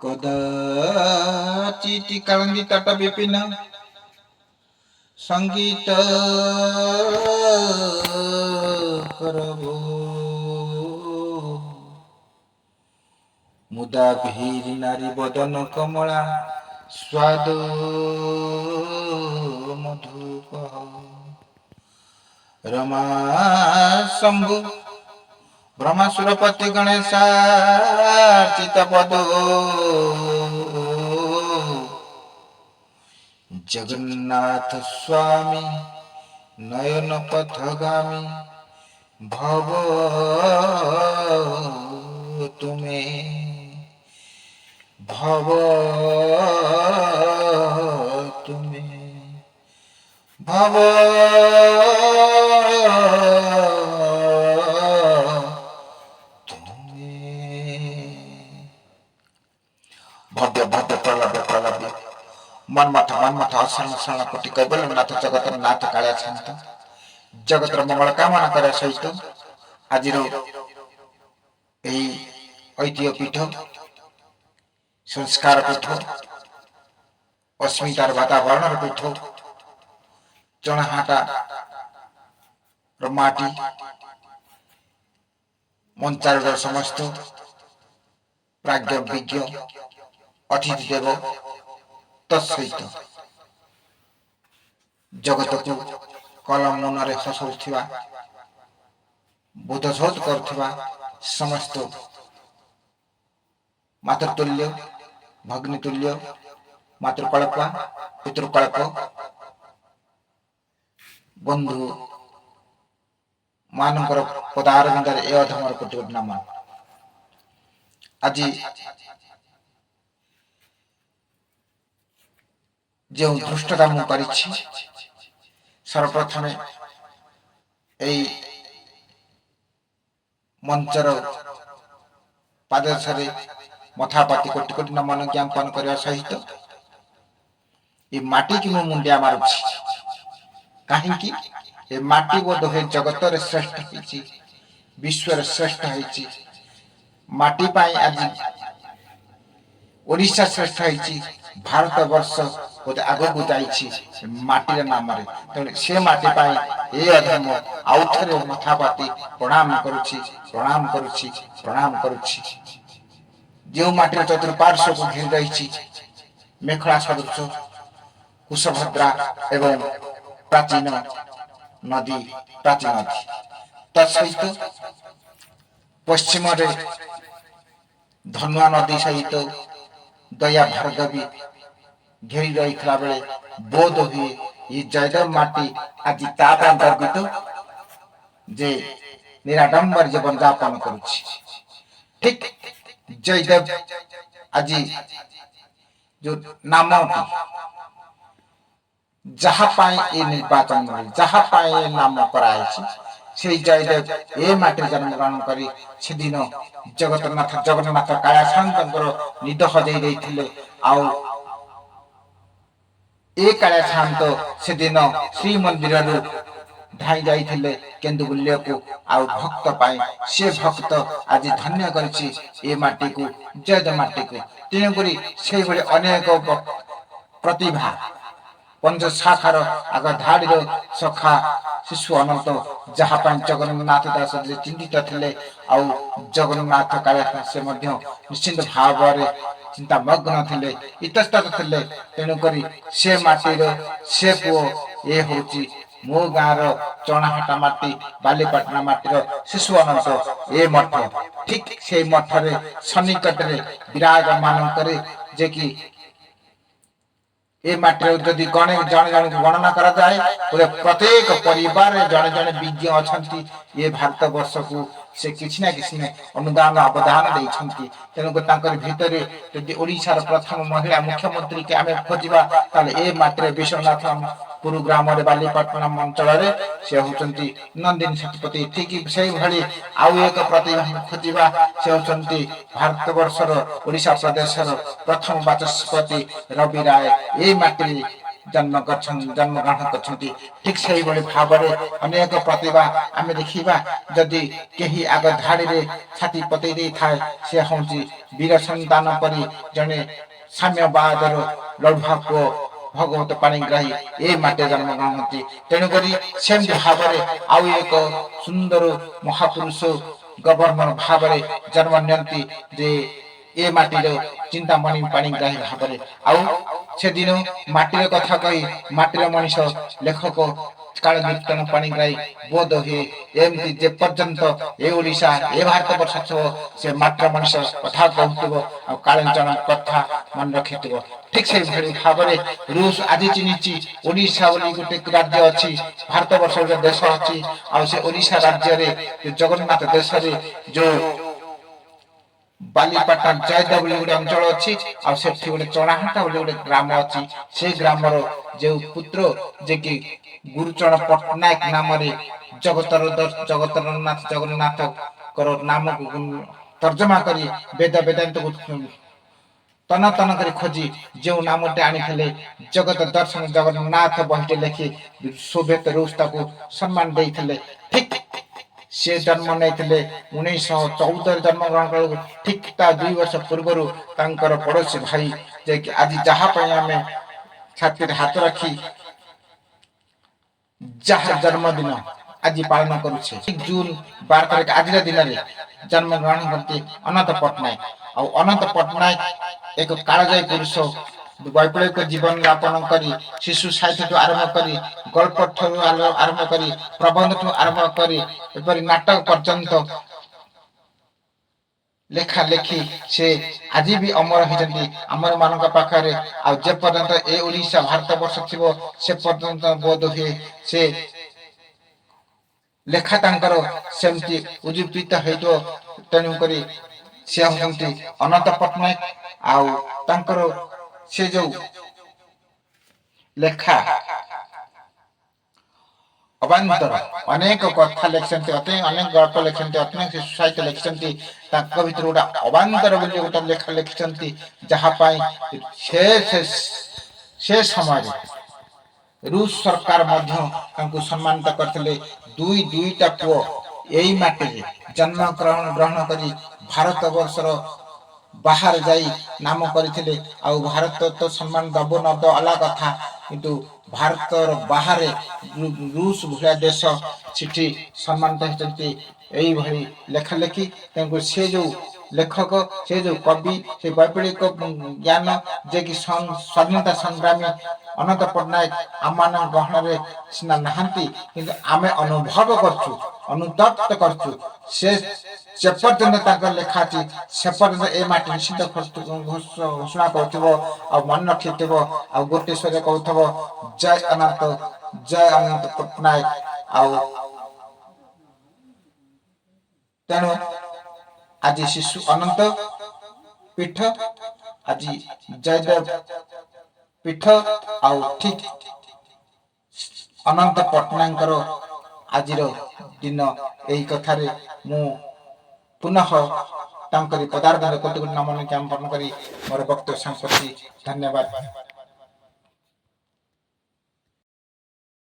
कदाचित् काळंदी तट विपिन संगीत करबो मुदा भीर नारी बदन कमला स्वाद मधुप रमा शंभु ब्रह्मसुरपति गणेशार्चित पदो जगन्नाथ स्वामी नयन पथगामी भव तुम्हें भव तुम्हें भव भव्य भव्य प्रलभ्य प्रलभ्य मन मथ असाण कोटि कैबल नाथ जगतर नाथ कालिया शांत जगतर मंगल कामना कर सहित आज ऐतिह्य पीठ संस्कार पीठ अस्मितार वातावरण पीठ चणाहाटा माटी मंचार समस्त प्राज्ञ विज्ञ अतिथि देव तत्सहित जगत को कलम मन हसौथिबा बोधशोध करुथिबा समस्त मातृतुल्य भग्नितुल्य मातृकल्प पितृकल्प बंधु मानकर पदारविंदर ए अधमर कोटि कोटि नमन आज जो धृष्टता मु करिछि सर्वप्रथमे एई मंचर पादसरे मथापाति कोटि कोटि नमन ज्ञापन करने सहित ये माटी की मुंडिया मारुछि कहीं ये माटी बोध हुए जगतर श्रेष्ठ होइछि विश्वर श्रेष्ठ होइछि माटी पाई आज ओडिशा श्रेष्ठ होइछि भारत वर्ष बोध आगो जाइछि माटी नाम रे तेणु से माटी पाई ए अधम आउ थरे मथापाति प्रणाम करुछि प्रणाम करुछि प्रणाम करुछि जो माटी चतुर्पार्श्व को घेर रही मेखला सदृश कुशभद्रा एवं प्राचीन नदी तत्सहित पश्चिम धनुआ नदी सहित दया भार्गवी घेरी रही बेले बोध हुए ये जयदेव माटी आज गर्वित जे निराडंबर जीवन यापन करुछि ठीक जयदेव आज जो नाम जहाँ पाए ये निर्वाचन जहाँ पाए ये नाम कराई से जयदेव ए माटी जन्म ग्रहण करी से दिन जगन्नाथ काया शांत निद हजई देइथिले आउ ए काया शांत से दिन श्री मंदिर धाई जाइथिले केंदु बुलिया को आउ भक्त पाए से भक्त आज धन्य करछि ए माटी को जयदेव माटी को तेणुकरी से भली अनेक प्रतिभा पंच शाखार आग धाड़ी सखा शिशु अनंत जहाँ जगन्नाथ दास चिंतित थे आउ जगन्नाथ कालिया से निश्चिंत भाव चिंता मग्न थे इतस्तत थे तेणुक से माटीर से पुओ ये हूँ मो गाँव चणाहाटा माटी बालीपाटना माटीर शिशु अनंत ए मठ ठीक से मठरे सन्निकट विराजमान करे जे कि ए माटी जदि जड़े जन गणना करा जाए प्रत्येक परिवार जड़े जड़े विज्ञ अच्छा ये भारत वर्ष को से किसी ना किसी अनुदान अवदान देइछंती तेणुक भितर जदि ओडिशार प्रथम महिला मुख्यमंत्री के आम खोजा ताले ए माटी विश्वनाथ पुरु ग्राम बालीपाटना अंचल से होती नंदिनी शतपथी ठीक से भली आउ एक प्रतिभा खोजा से होती भारत वर्षर ओडिशा प्रदेश प्रथम बाचस्पति रवि राय ए माटी ଜନ୍ମଗ୍ରହଣ କରିଛନ୍ତି। ଠିକ୍ ସେଇଭଳି ଭାବରେ ଅନେକ ପ୍ରତିଭା ଆମେ ଦେଖିବା। ଯଦି କେହି ଆଗ ଧାଡ଼ିରେ ଛାତି ପତେଇ ଦେଇଥାଏ, ସେ ହେଉଛି ବୀର ସନ୍ତାନ ପରି ଜଣେ ସାମ୍ୟବାଦର ଲଢ଼ୁଆ ପୁଅ ଭଗବତ ପାଣିଗ୍ରାହୀ ଏ ମାଟିରେ ଜନ୍ମଗ୍ରହଣ କରନ୍ତି। ତେଣୁକରି ସେମିତି ଭାବରେ ଆଉ ଏକ ସୁନ୍ଦର ମହାପୁରୁଷ ଗଭର୍ଣ୍ଣର ଭାବରେ ଜନ୍ମ ନିଅନ୍ତି ଯେ ଏ ମାଟିର ଚିନ୍ତାମଣି ପାଣିଗ୍ରାହୀ ଭାବରେ। ଆଉ ସେଦିନ ମାଟିର କଥା କହି ମାଟିର ମଣିଷ ଲେଖକ କାଳକୀର୍ତ୍ତନ ପାଣିଗ୍ରାହୀ ବୋଧ ହୁଏ ଏମିତି ଯେ ପର୍ଯ୍ୟନ୍ତ ଏ ଓଡ଼ିଶା ଏ ଭାରତ ବର୍ଷ ଥିବ ସେ ମାଟିର ମଣିଷ କଥା କହୁଥିବ ଆଉ କାଳିଚରଣ କଥା ମନେ ରଖିଥିବ। ଠିକ୍ ସେଇଭଳି ଭାବରେ ରୁଷ ଆଜି ଚିହ୍ନିଛି ଓଡ଼ିଶା ବୋଲି ଗୋଟେ ରାଜ୍ୟ ଅଛି, ଭାରତ ବର୍ଷ ଗୋଟେ ଦେଶ ଅଛି। ଆଉ ସେ ଓଡ଼ିଶା ରାଜ୍ୟରେ ଜଗନ୍ନାଥ ଦେଶରେ ଯୋଉ ବାଲିପାଟଣା ଜୟଦେବ ବୋଲି ଗୋଟେ ଅଞ୍ଚଳ ଅଛି, ଆଉ ସେଠି ଗୋଟେ ଚଣାହାଟ ବୋଲି ଗୋଟେ ଗ୍ରାମ ଅଛି। ସେ ଗ୍ରାମର ଯେଉଁ ପୁତ୍ର ଯେ କି ଗୁରୁଚରଣ ପଟ୍ଟନାୟକ ନାମରେ ଜଗନ୍ନାଥଙ୍କର ନାମକୁ ତର୍ଜମା କରି ବେଦ ବେଦାନ୍ତକୁ ତନ ତନ କରି ଖୋଜି ଯେଉଁ ନାମଟି ଆଣିଥିଲେ ଜଗତ ଦର୍ଶନ ଜଗନ୍ନାଥ ବହିଟେ ଲେଖି ସୋଭିଏତ ରୁଷ ତାକୁ ସମ୍ମାନ ଦେଇଥିଲେ। ଠିକ୍ ସେ ଜନ୍ମ ନେଇଥିଲେ 1914 ଜନ୍ମଗ୍ରହଣ କରୁ ଠିକ୍ ତା 2 ବର୍ଷ ପୂର୍ବରୁ ତାଙ୍କର ପଡ଼ୋଶୀ ଭାଇ ଯେ କି ଆଜି ଯାହା ପାଇଁ ଆମେ ଛାତିରେ ହାତ ରଖି ଯାହା ଜନ୍ମଦିନ ଆଜି ପାଳନ କରୁଛେ, ଜୁନ 12 ତାରିଖ ଆଜିର ଦିନରେ ଜନ୍ମଗ୍ରହଣ କରନ୍ତି ଅନନ୍ତ ପଟ୍ଟନାୟକ। ଆଉ ଅନନ୍ତ ପଟ୍ଟନାୟକ ଏକ କାଳଜୟୀ ପୁରୁଷ, ବୈପ୍ଳବିକ ଜୀବନ ଯାପନ କରି ଶିଶୁ ସାହିତ୍ୟଠୁ ଆରମ୍ଭ କରି ଗଳ୍ପଠୁ ଆରମ୍ଭ କରି ପ୍ରବନ୍ଧଠୁ ଆରମ୍ଭ କରି ଏପରି ନାଟକ ପର୍ଯ୍ୟନ୍ତ ଲେଖା ଲେଖି ସେ ଆଜି ବି ଅମର ହେଇଛନ୍ତି ଆମର ମାନଙ୍କ ପାଖରେ। ଆଉ ଯେ ପର୍ଯ୍ୟନ୍ତ ଏ ଓଡ଼ିଶା ଭାରତ ବର୍ଷ ଥିବ ସେ ପର୍ଯ୍ୟନ୍ତ ବୋଧ ହୁଏ ସେ ଲେଖା ତାଙ୍କର ସେମିତି ଉଜ୍ଜୀବିତ ହେଇଥିବ। ତେଣୁକରି ସେ ହେଉଛନ୍ତି ଅନନ୍ତ ପଟ୍ଟନାୟକ। ଆଉ ତାଙ୍କର ସେ ଯୋଉ ଲେଖା ଅବାନ୍ତର ଅନେକ କଥା ଲେଖିଛନ୍ତି, ଅନେକ ଗଳ୍ପ ଲେଖିଛନ୍ତି, ଅନେକ ଶିଶୁ ସାହିତ୍ୟ ଲେଖିଛନ୍ତି। ତାଙ୍କ ଭିତରୁ ଗୋଟେ ଅବାନ୍ତର ବୋଲି ଗୋଟେ ଲେଖା ଲେଖିଛନ୍ତି, ଯାହା ପାଇଁ ସେ ସମୟରେ ରୁଷ ସରକାର ମଧ୍ୟ ତାଙ୍କୁ ସମ୍ମାନିତ କରିଥିଲେ। ଦୁଇଟା ପୁଅ ଏଇ ମାଟିରେ ଜନ୍ମଗ୍ରହଣ କରି ଭାରତ ବର୍ଷର ବାହାରେ ଯାଇ ନାମ କରିଥିଲେ। ଆଉ ଭାରତ ତ ସମ୍ମାନ ଦବ ନ ଦବ ଅଲଗା କଥା, କିନ୍ତୁ ଭାରତର ବାହାରେ ରୁଷ ଭଳିଆ ଦେଶ ସେଠି ସମ୍ମାନିତ ହେଇଛନ୍ତି ଏଇଭଳି ଲେଖା ଲେଖି। ତେଣୁ ସେ ଯୋଉ ଲେଖକ, ସେ ଯୋଉ କବି, ସେ ବୈପ୍ଳବିକ ଜ୍ଞାନ ଯେ କି ସ୍ୱାଧୀନତା ସଂଗ୍ରାମୀ ଅନନ୍ତ ପଟ୍ଟନାୟକ ଆମମାନଙ୍କ ଗହଣରେ ସିନା ନାହାନ୍ତି, କିନ୍ତୁ ଆମେ ଅନୁଭବ କରୁଛୁ, ଅନୁତପ୍ତ କରୁଛୁ। ସେ ପର୍ଯ୍ୟନ୍ତ ତାଙ୍କର ଲେଖା ଅଛି ସେ ପର୍ଯ୍ୟନ୍ତ ଏ ମାଟି ନିଶ୍ଚିତ ଘୋଷଣା କରୁଥିବ ଆଉ ମନେ ରଖିଥିବ ଆଉ ଗୋଟିଏ ସ୍ୱରରେ କହୁଥିବ ଜୟ ଅନନ୍ତ ପଟ୍ଟନାୟକ। ଆଉ ତେଣୁ ଆଜି ଶିଶୁ ଅନନ୍ତ ପୀଠ, ଆଜି ଜୟଦେବ ପୀଠ, ଆଉ ଠିକ୍ ଅନନ୍ତ ପଟ୍ଟନାୟକଙ୍କର ଆଜିର ଦିନ। ଏହି କଥାରେ ମୁଁ ପୁନଃ ତାଙ୍କରି ପଦାର୍ପଣ କୋଟି କୋଟି ନମନ ଜ୍ଞାପନ କରି ମୋର ବକ୍ତବ୍ୟ ଶେଷ କରୁଛି। ଧନ୍ୟବାଦ।